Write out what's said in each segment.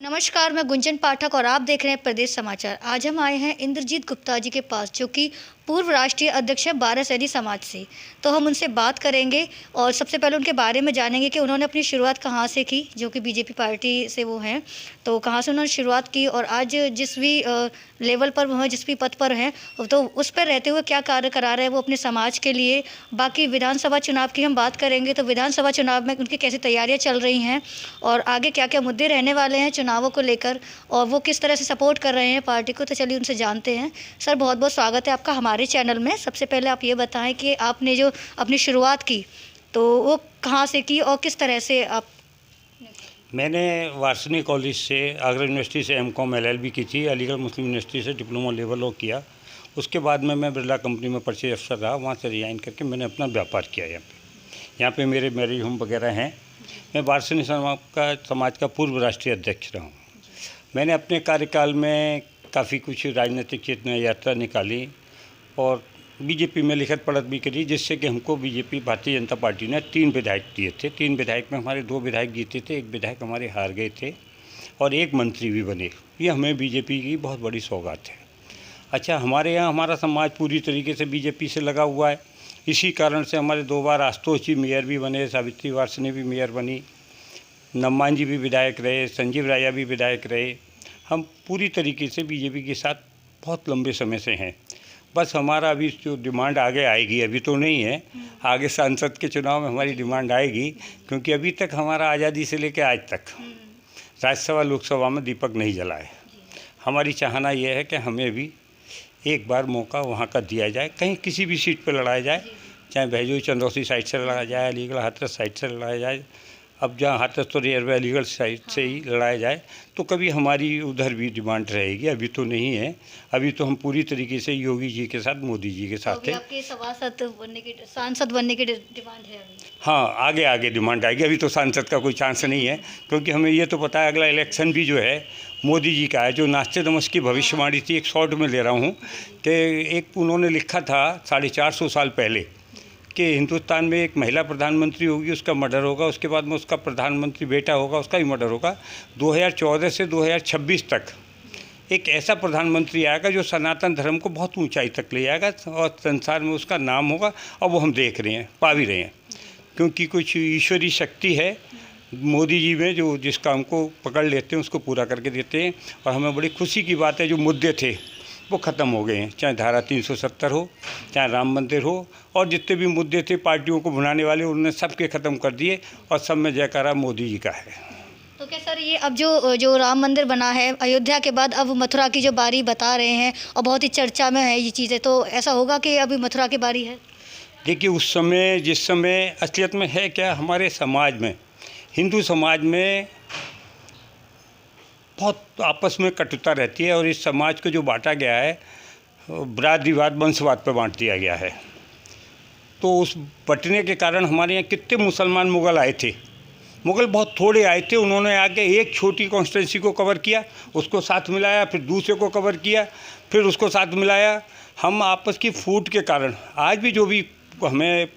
नमस्कार, मैं गुंजन पाठक और आप देख रहे हैं प्रदेश समाचार। आज हम आए हैं इंद्रजीत गुप्ता जी के पास, जो कि पूर्व राष्ट्रीय अध्यक्ष है बारासैनी समाज से। तो हम उनसे बात करेंगे और सबसे पहले उनके बारे में जानेंगे कि उन्होंने अपनी शुरुआत कहाँ से की, जो कि बीजेपी पार्टी से वो हैं। तो कहाँ से उन्होंने शुरुआत की और आज जिस भी लेवल पर वो हैं, जिस भी पद पर हैं, तो उस पर रहते हुए क्या कार्य करा रहे हैं वो अपने समाज के लिए। बाकी विधानसभा चुनाव की हम बात करेंगे तो विधानसभा चुनाव में उनकी कैसी तैयारियाँ चल रही हैं और आगे क्या क्या मुद्दे रहने वाले हैं चुनावों को लेकर, और वो किस तरह से सपोर्ट कर रहे हैं पार्टी को। तो चलिए उनसे जानते हैं। सर, बहुत बहुत स्वागत है आपका हमारे चैनल में। सबसे पहले आप ये बताएं कि आपने जो अपनी शुरुआत की तो वो कहाँ से की और किस तरह से आप। मैंने वार्षिनी कॉलेज से, आगरा यूनिवर्सिटी से एमकॉम LLB की थी, अलीगढ़ मुस्लिम यूनिवर्सिटी से डिप्लोमा लेवल वो किया। उसके बाद में मैं बिरला कंपनी में परिचय अफसर रहा, वहाँ से रिजाइन करके मैंने अपना व्यापार किया। यहाँ पे मेरे मैरिज होम वगैरह हैं। मैं वार्षिनी समाज का पूर्व राष्ट्रीय अध्यक्ष रहा हूँ। मैंने अपने कार्यकाल में काफ़ी कुछ राजनीतिक चेतना यात्रा निकाली और बीजेपी में लिखत पढ़त भी करी, जिससे कि हमको बीजेपी भारतीय जनता पार्टी ने 3 विधायक दिए थे। 3 विधायक में हमारे 2 विधायक जीते थे, 1 विधायक हमारे हार गए थे और 1 मंत्री भी बने। ये हमें बीजेपी की बहुत बड़ी सौगात है। अच्छा, हमारे यहाँ हमारा समाज पूरी तरीके से बीजेपी से लगा हुआ है। इसी कारण से हमारे 2 बार आशुतोष जी मेयर भी बने, सावित्री वार्षिनी भी मेयर बनी, नम्मान जी भी विधायक रहे, संजीव राजा भी विधायक रहे। हम पूरी तरीके से बीजेपी के साथ बहुत लंबे समय से हैं। बस हमारा अभी जो डिमांड आगे आएगी, अभी तो नहीं है, आगे सांसद के चुनाव में हमारी डिमांड आएगी, क्योंकि अभी तक हमारा आज़ादी से लेकर आज तक राज्यसभा लोकसभा में दीपक नहीं जला है। हमारी चाहना यह है कि हमें भी एक बार मौका वहाँ का दिया जाए, कहीं किसी भी सीट पर लड़ाया जाए, चाहे भैजू चंदौसी साइड से लड़ाया जाए, अलीगढ़ हाथरस साइड से लड़ाया जाए। अब जहाँ हाथरस तो रेयर अलीगढ़ साइड से ही लड़ाया जाए, तो कभी हमारी उधर भी डिमांड रहेगी। अभी तो नहीं है, अभी तो हम पूरी तरीके से योगी जी के साथ, मोदी जी के साथ हैं। आपके सांसद बनने की डिमांड है अभी? हाँ, आगे आगे डिमांड आएगी। अभी तो सांसद का कोई चांस नहीं है, क्योंकि हमें ये तो पता है अगला इलेक्शन भी जो है मोदी जी का है। जो नास्टेडमस की भविष्यवाणी थी, एक शॉर्ट में ले रहा हूँ कि एक उन्होंने लिखा था 450 साल पहले कि हिंदुस्तान में एक महिला प्रधानमंत्री होगी, उसका मर्डर होगा, उसके बाद में उसका प्रधानमंत्री बेटा होगा, उसका भी मर्डर होगा। 2014 से 2026 तक एक ऐसा प्रधानमंत्री आएगा जो सनातन धर्म को बहुत ऊंचाई तक ले जाएगा और संसार में उसका नाम होगा। और वो हम देख रहे हैं, पा भी रहे हैं, क्योंकि कुछ ईश्वरीय शक्ति है मोदी जी में, जो जिस काम को पकड़ लेते हैं उसको पूरा करके देते हैं। और हमें बड़ी खुशी की बात है, जो मुद्दे थे वो ख़त्म हो गए हैं, चाहे धारा 370 हो, चाहे राम मंदिर हो, और जितने भी मुद्दे थे पार्टियों को भुनाने वाले, उन्होंने सबके ख़त्म कर दिए और सब में जयकारा मोदी जी का है। तो क्या सर, ये अब जो राम मंदिर बना है अयोध्या के बाद, अब मथुरा की जो बारी बता रहे हैं और बहुत ही चर्चा में है ये चीज़ें, तो ऐसा होगा कि अभी मथुरा की बारी है? देखिए, उस समय जिस समय असलियत में है क्या, हमारे समाज में, हिंदू समाज में बहुत आपस में कटुता रहती है और इस समाज को जो बांटा गया है ब्रादरीवाद, वंशवाद पर बांट दिया गया है। तो उस बंटने के कारण हमारे यहाँ कितने मुसलमान मुग़ल आए थे। मुग़ल बहुत थोड़े आए थे, उन्होंने आके एक छोटी कॉन्स्टिट्यूंसी को कवर किया, उसको साथ मिलाया, फिर दूसरे को कवर किया, फिर उसको साथ मिलाया। हम आपस की फूट के कारण आज भी जो भी हमें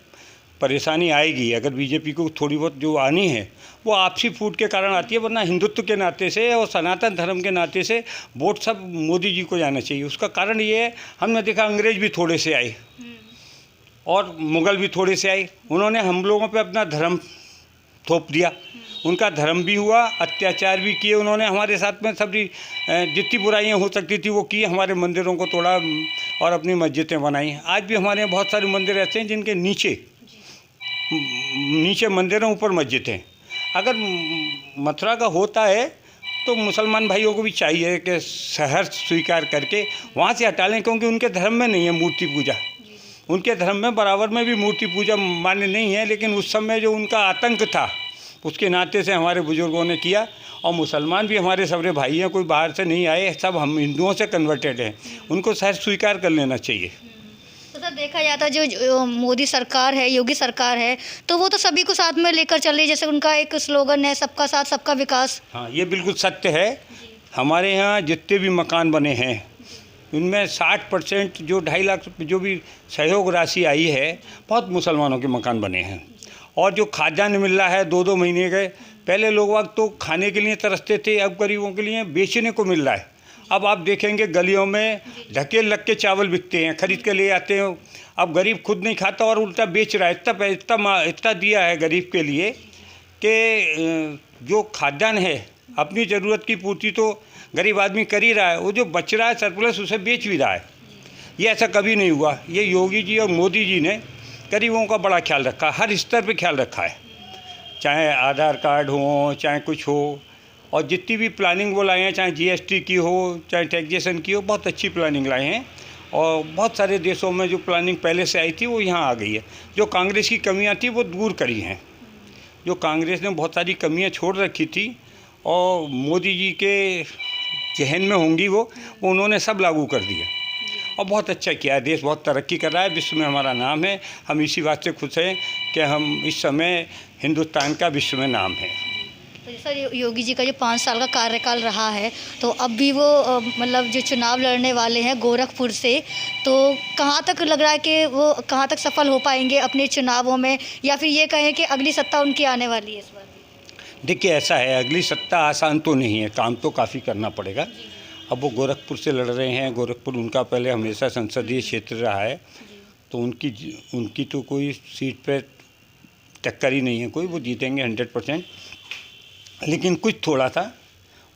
परेशानी आएगी, अगर बीजेपी को थोड़ी बहुत जो आनी है, वो आपसी फूट के कारण आती है, वरना हिंदुत्व के नाते से और सनातन धर्म के नाते से वोट सब मोदी जी को जाना चाहिए। उसका कारण ये है, हमने देखा अंग्रेज भी थोड़े से आए और मुग़ल भी थोड़े से आए, उन्होंने हम लोगों पे अपना धर्म थोप दिया, उनका धर्म भी हुआ, अत्याचार भी किए उन्होंने हमारे साथ में। सभी जितनी बुराइयाँ हो सकती थी वो की, हमारे मंदिरों को तोड़ा और अपनी मस्जिदें बनाई। आज भी हमारे यहाँ बहुत सारे मंदिर ऐसे हैं जिनके नीचे मंदिर हैं, ऊपर मस्जिद हैं। अगर मथुरा का होता है तो मुसलमान भाइयों को भी चाहिए कि शहर स्वीकार करके वहाँ से हटा लें, क्योंकि उनके धर्म में नहीं है मूर्ति पूजा। उनके धर्म में बराबर में भी मूर्ति पूजा मान्य नहीं है, लेकिन उस समय जो उनका आतंक था उसके नाते से हमारे बुजुर्गों ने किया। और मुसलमान भी हमारे सबरे भाई हैं, कोई बाहर से नहीं आए, सब हम हिंदुओं से कन्वर्टेड हैं, उनको शहर स्वीकार कर लेना चाहिए। तो सर, देखा जाता है जो मोदी सरकार है, योगी सरकार है, तो वो तो सभी को साथ में लेकर चल रही है, जैसे उनका एक स्लोगन है, सबका साथ सबका विकास। हाँ, ये बिल्कुल सत्य है। हमारे यहाँ जितने भी मकान बने हैं उनमें 60% जो 2.5 लाख जो भी सहयोग राशि आई है, बहुत मुसलमानों के मकान बने हैं। और जो खाद्यान्न मिल रहा है 2-2 महीने के पहले लोग वक्त तो खाने के लिए तरसते थे, अब गरीबों के लिए बेचने को मिल रहा है। अब आप देखेंगे गलियों में ढकेल लग के चावल बिकते हैं, खरीद के ले आते हैं। अब गरीब खुद नहीं खाता और उल्टा बेच रहा है। इतना दिया है गरीब के लिए कि जो खाद्यान्न है अपनी ज़रूरत की पूर्ति तो गरीब आदमी कर ही रहा है, वो जो बच रहा है सरप्लस उसे बेच भी रहा है। ये ऐसा कभी नहीं हुआ। ये योगी जी और मोदी जी ने गरीबों का बड़ा ख्याल रखा, हर स्तर पे ख्याल रखा है, चाहे आधार कार्ड हो चाहे कुछ हो। और जितनी भी प्लानिंग वो लाए हैं, चाहे जीएसटी की हो चाहे टैक्सेशन की हो, बहुत अच्छी प्लानिंग लाए हैं। और बहुत सारे देशों में जो प्लानिंग पहले से आई थी वो यहाँ आ गई है। जो कांग्रेस की कमियाँ थी वो दूर करी हैं। जो कांग्रेस ने बहुत सारी कमियाँ छोड़ रखी थी और मोदी जी के जहन में होंगी वो उन्होंने सब लागू कर दिया और बहुत अच्छा किया है। देश बहुत तरक्की कर रहा है, विश्व में हमारा नाम है। हम इसी बात से खुश हैं कि हम इस समय हिंदुस्तान का विश्व में नाम है। तो सर योगी जी का जो 5 साल का कार्यकाल रहा है, तो अब भी वो मतलब जो चुनाव लड़ने वाले हैं गोरखपुर से, तो कहाँ तक लग रहा है कि वो कहाँ तक सफल हो पाएंगे अपने चुनावों में, या फिर ये कहें कि अगली सत्ता उनकी आने वाली है इस बार? देखिए ऐसा है, अगली सत्ता आसान तो नहीं है, काम तो काफ़ी करना पड़ेगा। अब वो गोरखपुर से लड़ रहे हैं। गोरखपुर उनका पहले हमेशा संसदीय क्षेत्र रहा है, तो उनकी तो कोई सीट पे टक्कर ही नहीं है कोई, वो जीतेंगे 100%। लेकिन कुछ थोड़ा सा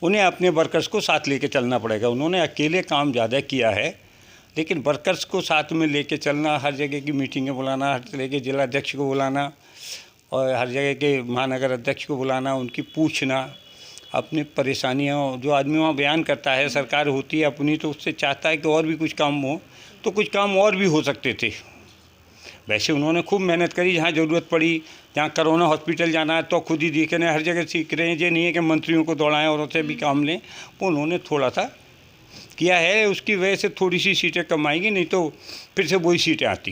उन्हें अपने वर्कर्स को साथ लेके चलना पड़ेगा। उन्होंने अकेले काम ज़्यादा किया है, लेकिन वर्कर्स को साथ में लेके चलना, हर जगह की मीटिंगें बुलाना, हर तरह के जिला अध्यक्ष को बुलाना और हर जगह के महानगर अध्यक्ष को बुलाना, उनकी पूछना, अपनी परेशानियाँ जो आदमी वहाँ बयान करता है। सरकार होती है अपनी तो उससे चाहता है कि और भी कुछ काम हो, तो कुछ काम और भी हो सकते थे। वैसे उन्होंने खूब मेहनत करी, जहाँ ज़रूरत पड़ी, जहाँ कोरोना हॉस्पिटल जाना है तो खुद ही देखे ने हर जगह सीख रहे हैं। ये नहीं है कि मंत्रियों को दौड़ाएं और उनसे भी काम लें। वो उन्होंने थोड़ा सा किया है, उसकी वजह से थोड़ी सी सीटें कम आएंगी, नहीं तो फिर से वही सीटें आती।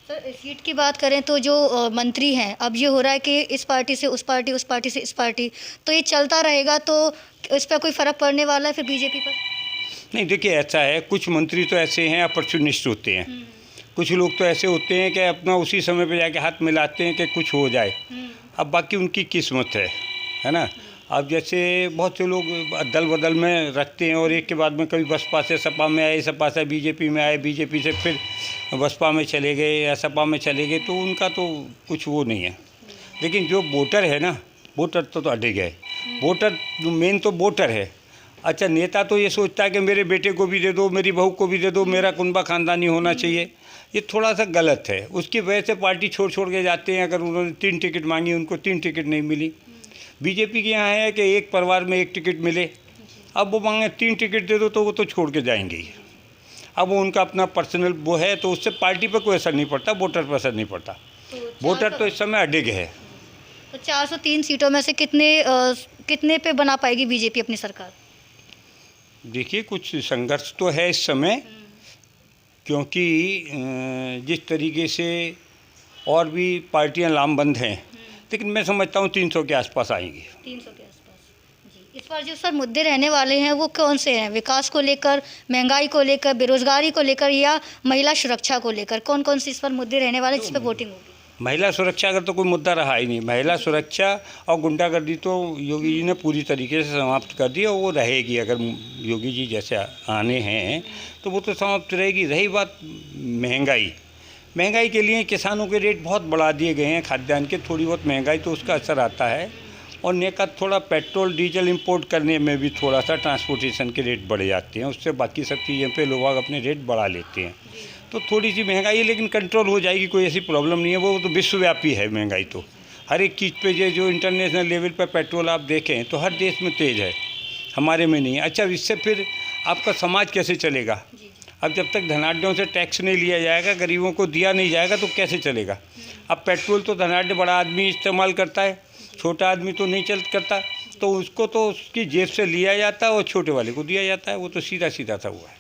सर सीट की बात करें तो जो मंत्री हैं, अब ये हो रहा है कि इस पार्टी से उस पार्टी, उस पार्टी से इस पार्टी, तो ये चलता रहेगा, तो इस पर कोई फ़र्क पड़ने वाला है फिर बीजेपी पर? नहीं, देखिए ऐसा है, कुछ मंत्री तो ऐसे हैं अपॉर्चुनिस्ट होते हैं, कुछ लोग तो ऐसे होते हैं कि अपना उसी समय पे जाके हाथ मिलाते हैं कि कुछ हो जाए। अब बाकी उनकी किस्मत है ना। अब जैसे बहुत से लोग दल बदल में रखते हैं और एक के बाद में कभी बसपा से सपा में आए, सपा से बीजेपी में आए, बीजेपी से फिर बसपा में चले गए या सपा में चले गए, तो उनका तो कुछ वो नहीं है। लेकिन जो वोटर है ना, वोटर तो अटक गए। वोटर मेन तो वोटर है। अच्छा, नेता तो ये सोचता है कि मेरे बेटे को भी दे दो, मेरी बहू को भी दे दो, मेरा कुनबा खानदानी होना चाहिए। ये थोड़ा सा गलत है। उसकी वजह से पार्टी छोड़ के जाते हैं। अगर उन्होंने 3 टिकट मांगी, उनको 3 टिकट नहीं मिली। बीजेपी के यहाँ है कि एक परिवार में 1 टिकट मिले। अब वो मांगे 3 टिकट दे दो, तो वो तो छोड़ के जाएंगे ही। अब वो उनका अपना पर्सनल वो है, तो उससे पार्टी पर कोई असर नहीं पड़ता, वोटर पर असर नहीं पड़ता। वोटर तो इस समय अडिग है। तो 403 सीटों में से कितने पे बना पाएगी बीजेपी अपनी सरकार? देखिए, कुछ संघर्ष तो है इस समय, क्योंकि जिस तरीके से और भी पार्टियां लामबंद हैं, लेकिन मैं समझता हूँ 300 के आसपास आएंगी। 300 के आसपास जी। इस बार जो सर मुद्दे रहने वाले हैं वो कौन से हैं? विकास को लेकर, महंगाई को लेकर, बेरोजगारी को लेकर, या महिला सुरक्षा को लेकर? कौन कौन से इस पर मुद्दे रहने वाले जिस पर वोटिंग होगी? महिला सुरक्षा का तो कोई मुद्दा रहा ही नहीं। महिला सुरक्षा और गुंडागर्दी तो योगी जी ने पूरी तरीके से समाप्त कर दी और वो रहेगी। अगर योगी जी जैसे आने हैं तो वो तो समाप्त रहेगी। रही बात महंगाई के लिए किसानों के रेट बहुत बढ़ा दिए गए हैं खाद्यान्न के। थोड़ी बहुत महंगाई तो उसका असर आता है। और नेका थोड़ा पेट्रोल डीजल इंपोर्ट करने में भी थोड़ा सा ट्रांसपोर्टेशन के रेट बढ़ जाते हैं, उससे बाकी सब चीज़ों पे लोग अपने रेट बढ़ा लेते हैं। तो थोड़ी सी महंगाई है, लेकिन कंट्रोल हो जाएगी, कोई ऐसी प्रॉब्लम नहीं है। वो तो विश्वव्यापी है महंगाई, तो हर एक चीज़ पे जो इंटरनेशनल लेवल पर पेट्रोल आप देखें तो हर देश में तेज़ है, हमारे में नहीं है। अच्छा, इससे फिर आपका समाज कैसे चलेगा? अब जब तक धनाढ़ों से टैक्स नहीं लिया जाएगा, गरीबों को दिया नहीं जाएगा, तो कैसे चलेगा? अब पेट्रोल तो धनाढ़ बड़ा आदमी इस्तेमाल करता है, छोटा आदमी तो नहीं करता, तो उसको तो उसकी जेब से लिया जाता है और छोटे वाले को दिया जाता है। वो तो सीधा सा हुआ है।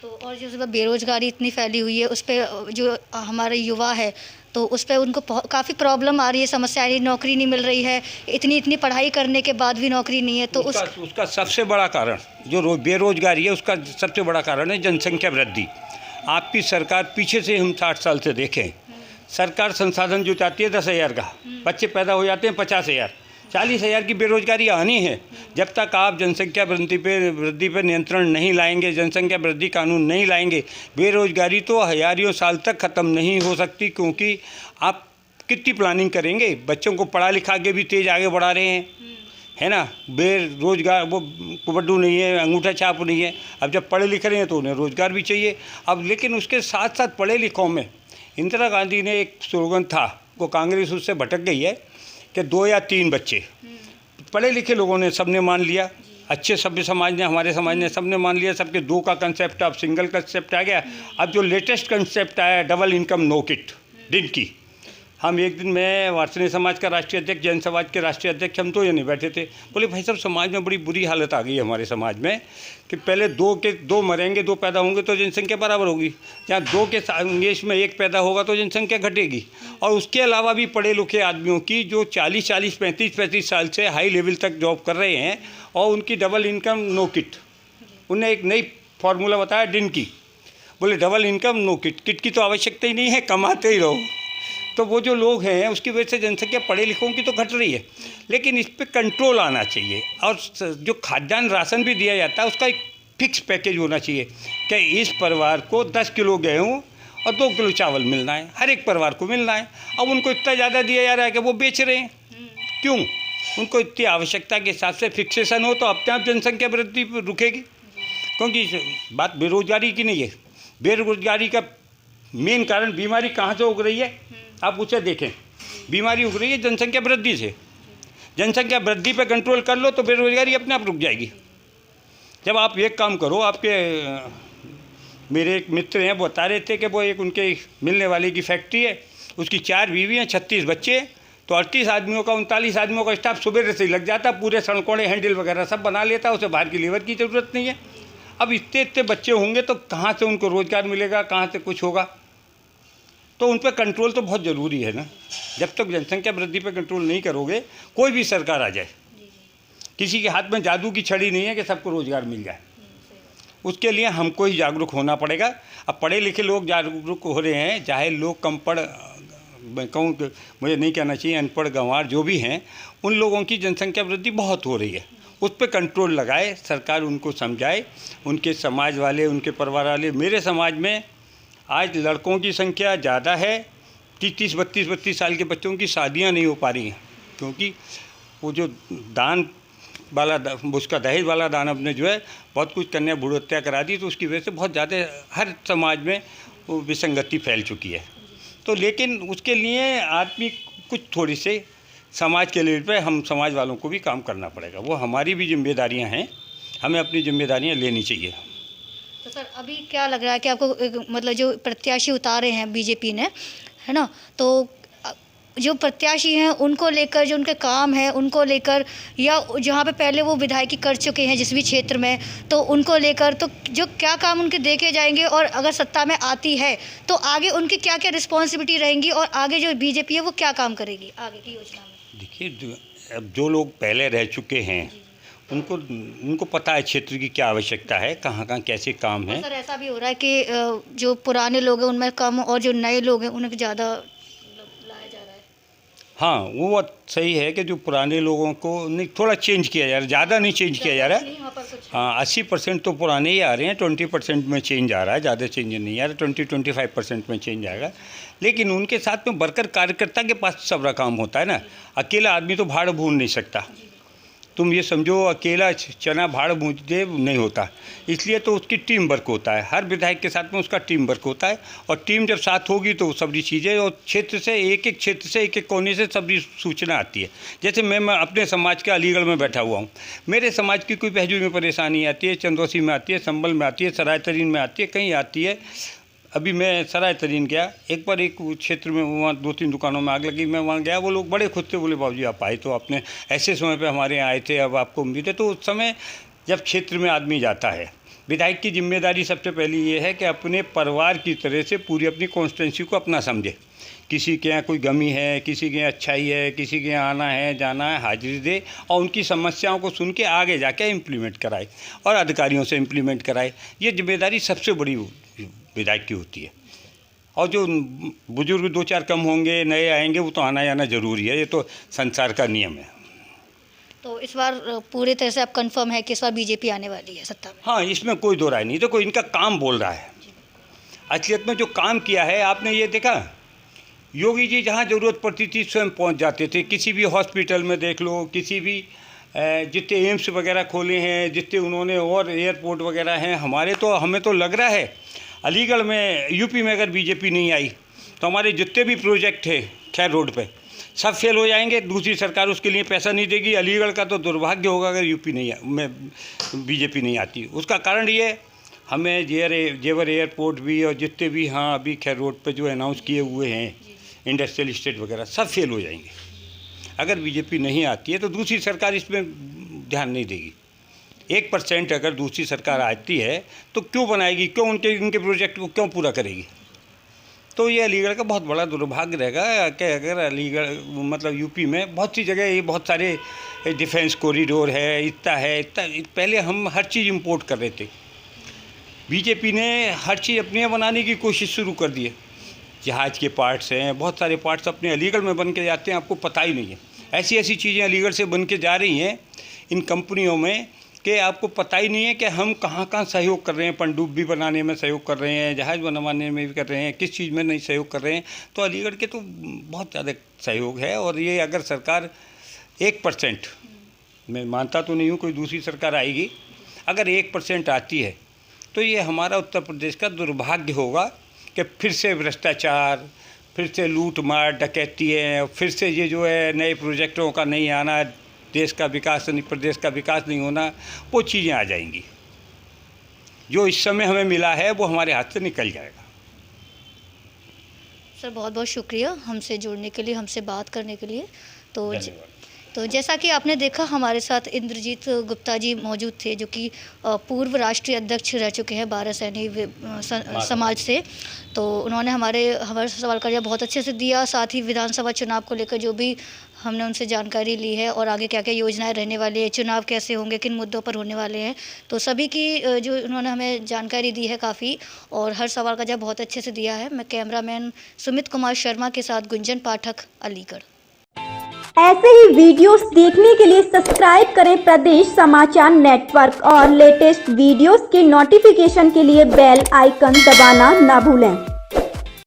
तो और जो बेरोजगारी इतनी फैली हुई है, उस पर जो हमारे युवा है तो उस पर उनको काफ़ी प्रॉब्लम आ रही है, समस्या आ रही है, नौकरी नहीं मिल रही है। इतनी पढ़ाई करने के बाद भी नौकरी नहीं है, तो उसका सबसे बड़ा कारण जो बेरोजगारी है, उसका सबसे बड़ा कारण है जनसंख्या वृद्धि। आपकी सरकार पीछे से हम 60 साल से देखें, सरकार संसाधन जो चाहती है 10,000 का, बच्चे पैदा हो जाते हैं 50,000, 40,000 की बेरोजगारी आनी है। जब तक आप जनसंख्या वृद्धि पे नियंत्रण नहीं लाएंगे, जनसंख्या वृद्धि कानून नहीं लाएंगे, बेरोजगारी तो हजारों साल तक ख़त्म नहीं हो सकती। क्योंकि आप कितनी प्लानिंग करेंगे? बच्चों को पढ़ा लिखा के भी तेज़ आगे बढ़ा रहे हैं, है ना। बेरोजगार वो कुबड्डू नहीं है, अंगूठा छाप नहीं है। अब जब पढ़े लिख रहे हैं तो उन्हें रोज़गार भी चाहिए। अब लेकिन उसके साथ साथ पढ़े लिखों में इंदिरा गांधी ने एक स्लोगन था, वो कांग्रेस उससे भटक गई है, कि 2 या 3 बच्चे। पढ़े लिखे लोगों ने सबने मान लिया, अच्छे सभ्य समाज ने, हमारे समाज ने सबने मान लिया। सबके 2 का कंसेप्ट, अब सिंगल कंसेप्ट आ गया। अब जो लेटेस्ट कंसेप्ट आया, डबल इनकम नो किट दिन की। हम एक दिन में वार्षिक समाज का राष्ट्रीय अध्यक्ष, जैन समाज के राष्ट्रीय अध्यक्ष, हम तो ये नहीं बैठे थे। बोले भाई साहब, समाज में बड़ी बुरी हालत आ गई है हमारे समाज में कि पहले 2 मरेंगे, 2 पैदा होंगे तो जनसंख्या बराबर होगी। जहाँ 2 के संगेश में 1 पैदा होगा तो जनसंख्या घटेगी। और उसके अलावा भी पढ़े लिखे आदमियों की जो 40-40, 35-35 साल से हाई लेवल तक जॉब कर रहे हैं, और उनकी डबल इनकम नो किट। उन्हें एक नई फार्मूला बताया डिन की। बोले double income no kid, kid की तो आवश्यकता ही नहीं है, कमाते ही रहो। तो वो जो लोग हैं उसकी वजह से जनसंख्या पढ़े लिखों की तो घट रही है, लेकिन इस पे कंट्रोल आना चाहिए। और जो खाद्यान्न राशन भी दिया जाता है उसका एक फिक्स पैकेज होना चाहिए कि इस परिवार को 10 किलो गेहूँ और 2 किलो चावल मिलना है, हर एक परिवार को मिलना है। अब उनको इतना ज़्यादा दिया जा रहा है कि वो बेच रहे हैं। क्यों? उनको इतनी आवश्यकता के हिसाब से फिक्सेशन हो तो अपने आप जनसंख्या वृद्धि रुकेगी। क्योंकि बात बेरोजगारी की नहीं है, बेरोजगारी का मेन कारण बीमारी कहाँ से उग रही है आप उसे देखें। बीमारी उग रही है जनसंख्या वृद्धि से। जनसंख्या वृद्धि पे कंट्रोल कर लो तो बेरोजगारी अपने आप रुक जाएगी। जब आप एक काम करो, आपके मेरे एक मित्र हैं, वो बता रहे थे कि वो एक उनके मिलने वाले की फैक्ट्री है, उसकी 4 बीवी हैं, 36 बच्चे, तो 38 आदमियों का 39 आदमियों का स्टाफ सुबह से ही लग जाता, पूरे सड़कों हैंडल वगैरह सब बना लेता, उसे बाहर की लेबर की ज़रूरत नहीं है। अब इतने बच्चे होंगे तो कहाँ से उनको रोज़गार मिलेगा, कहाँ से कुछ होगा? तो उन पर कंट्रोल तो बहुत ज़रूरी है ना। जब तक जनसंख्या वृद्धि पर कंट्रोल नहीं करोगे, कोई भी सरकार आ जाए, किसी के हाथ में जादू की छड़ी नहीं है कि सबको रोज़गार मिल जाए। उसके लिए हमको ही जागरूक होना पड़ेगा। अब पढ़े लिखे लोग जागरूक हो रहे हैं, चाहे लोग कम पढ़, मैं कहूँ कि मुझे नहीं कहना चाहिए, अनपढ़ गंवार जो भी हैं, उन लोगों की जनसंख्या वृद्धि बहुत हो रही है। उस पर कंट्रोल लगाए सरकार, उनको समझाए, उनके समाज वाले, उनके परिवार वाले। मेरे समाज में आज लड़कों की संख्या ज़्यादा है, 30-30, 32-32 साल के बच्चों की शादियां नहीं हो पा रही हैं, क्योंकि वो जो दान वाला, उसका दहेज वाला दान अपने जो है बहुत कुछ कन्या भ्रूण हत्या करा दी, तो उसकी वजह से बहुत ज़्यादा हर समाज में वो विसंगति फैल चुकी है। तो लेकिन उसके लिए आदमी कुछ थोड़ी से समाज के लेवल पे हम समाज वालों को भी काम करना पड़ेगा। वो हमारी भी जिम्मेदारियां हैं, हमें अपनी जिम्मेदारियां लेनी चाहिए। तो सर अभी क्या लग रहा है कि आपको मतलब जो प्रत्याशी उतारे हैं बीजेपी ने, है ना, तो जो प्रत्याशी हैं उनको लेकर, जो उनके काम है उनको लेकर, या जहाँ पे पहले वो विधायकी कर चुके हैं जिस भी क्षेत्र में, तो उनको लेकर तो जो क्या काम उनके देखे जाएंगे, और अगर सत्ता में आती है तो आगे उनकी क्या क्या रिस्पॉन्सिबिलिटी रहेंगी, और आगे जो बीजेपी है वो क्या काम करेगी आगे की योजना में? देखिए, अब जो लोग पहले रह चुके हैं उनको पता है क्षेत्र की क्या आवश्यकता है, कहाँ कहाँ कैसे काम है। सर ऐसा भी हो रहा है कि जो पुराने लोग हैं उनमें कम, और जो नए लोग हैं उन्हें ज़्यादा लाया जा रहा है। हाँ, वो बात सही है कि जो पुराने लोगों को नहीं, थोड़ा चेंज किया जा रहा है, ज़्यादा नहीं चेंज किया जा रहा है। हाँ, 80% तो पुराने ही आ रहे हैं, 20% में चेंज आ रहा है, ज़्यादा चेंज नहीं आ रहा, 20-25% में चेंज आएगा। लेकिन उनके साथ में वर्कर कार्यकर्ता के पास सबरा काम होता है ना। अकेला आदमी तो भाड़ भून नहीं सकता। तुम ये समझो, अकेला चना भाड़ भूनते नहीं होता, इसलिए तो उसकी टीम वर्क होता है। हर विधायक के साथ में उसका टीम वर्क होता है, और टीम जब साथ होगी तो सभी चीज़ें, और क्षेत्र से एक क्षेत्र से एक कोने से सभी सूचना आती है। जैसे मैं अपने समाज के अलीगढ़ में बैठा हुआ हूँ, मेरे समाज की कोई पहजू में परेशानी आती है, चंदौसी में आती है, संभल में आती है, सराय तरीन में आती है, कहीं आती है। अभी मैं सराय तरीन गया एक बार, एक क्षेत्र में वहाँ 2-3 दुकानों में आग लगी, मैं वहाँ गया, वो लोग बड़े खुद से बोले बाबूजी आप आए तो आपने ऐसे समय पे हमारे यहाँ आए थे, अब आपको उम्मीद है। तो उस समय जब क्षेत्र में आदमी जाता है, विधायक की जिम्मेदारी सबसे पहली ये है कि अपने परिवार की तरह से पूरी अपनी कॉन्स्टिट्यूंसी को अपना समझे। किसी के यहाँ कोई गमी है, किसी के यहाँ अच्छाई है, किसी के यहाँ आना है जाना है, हाजिरी दे, और उनकी समस्याओं को सुन के आगे जाके इम्प्लीमेंट कराए, और अधिकारियों से इम्प्लीमेंट कराए। ये जिम्मेदारी सबसे बड़ी विधायक की होती है। और जो बुजुर्ग 2-4 कम होंगे, नए आएंगे, वो तो आना जाना ज़रूरी है, ये तो संसार का नियम है। तो इस बार पूरे तरह से आप कंफर्म है कि इस बार बीजेपी आने वाली है सत्ता में? हाँ, इसमें कोई दो राय नहीं। देखो, इनका काम बोल रहा है। असलियत में जो काम किया है, आपने ये देखा, योगी जी जहाँ ज़रूरत पड़ती थी स्वयं पहुँच जाते थे। किसी भी हॉस्पिटल में देख लो, किसी भी जितने एम्स वगैरह खोले हैं, जितने उन्होंने और एयरपोर्ट वगैरह हैं, हमें तो लग रहा है अलीगढ़ में, यूपी में अगर बीजेपी नहीं आई तो हमारे जितने भी प्रोजेक्ट है खैर रोड पे सब फेल हो जाएंगे। दूसरी सरकार उसके लिए पैसा नहीं देगी। अलीगढ़ का तो दुर्भाग्य होगा अगर यूपी में बीजेपी नहीं आती। उसका कारण ये, हमें जेवर एयरपोर्ट भी और जितने भी हाँ अभी खैर रोड पे जो अनाउंस किए हुए हैं इंडस्ट्रियल इस्टेट वगैरह सब फेल हो जाएंगे। अगर बीजेपी नहीं आती है तो दूसरी सरकार इसमें ध्यान नहीं देगी। 1% अगर दूसरी सरकार आती है तो क्यों बनाएगी, क्यों इनके प्रोजेक्ट को क्यों पूरा करेगी? तो ये अलीगढ़ का बहुत बड़ा दुर्भाग्य रहेगा कि अगर अलीगढ़ मतलब यूपी में बहुत सी जगह ये बहुत सारे डिफेंस कॉरिडोर है, इतना पहले हम हर चीज़ इंपोर्ट कर रहे थे। बीजेपी ने हर चीज़ अपने बनाने की कोशिश शुरू कर दी है। जहाज़ के पार्ट्स हैं, बहुत सारे पार्ट्स अपने अलीगढ़ में बन के जाते हैं, आपको पता ही नहीं है। ऐसी ऐसी चीज़ें अलीगढ़ से बन के जा रही हैं इन कंपनियों में कि आपको पता ही नहीं है कि हम कहाँ कहाँ सहयोग कर रहे हैं। पनडुब्बी बनाने में सहयोग कर रहे हैं, जहाज़ बनवाने में भी कर रहे हैं, किस चीज़ में नहीं सहयोग कर रहे हैं। तो अलीगढ़ के तो बहुत ज़्यादा सहयोग है। और ये अगर सरकार 1%, मैं मानता तो नहीं हूँ कोई दूसरी सरकार आएगी, अगर 1% आती है तो ये हमारा उत्तर प्रदेश का दुर्भाग्य होगा कि फिर से भ्रष्टाचार, फिर से लूट मार डकैती है, फिर से ये जो है नए प्रोजेक्टों का नहीं आना, देश का विकास नहीं, प्रदेश का विकास नहीं होना, वो चीज़ें आ जाएंगी। जो इस समय हमें मिला है वो हमारे हाथ से निकल जाएगा। सर बहुत बहुत शुक्रिया हमसे जुड़ने के लिए, हमसे बात करने के लिए। तो जैसा कि आपने देखा, हमारे साथ इंद्रजीत गुप्ता जी मौजूद थे, जो कि पूर्व राष्ट्रीय अध्यक्ष रह चुके हैं बारह सैनी समाज से। तो उन्होंने हमारे सवाल का जवाब बहुत अच्छे से दिया। साथ ही विधानसभा चुनाव को लेकर जो भी हमने उनसे जानकारी ली है और आगे क्या क्या योजनाएं रहने वाली है, चुनाव कैसे होंगे, किन मुद्दों पर होने वाले हैं, तो सभी की जो उन्होंने हमें जानकारी दी है काफ़ी, और हर सवाल का जवाब बहुत अच्छे से दिया है। मैं कैमरामैन सुमित कुमार शर्मा के साथ गुंजन पाठक, अलीगढ़। ऐसे ही वीडियोस देखने के लिए सब्सक्राइब करें प्रदेश समाचार नेटवर्क और लेटेस्ट वीडियोस के नोटिफिकेशन के लिए बेल आइकन दबाना ना भूलें।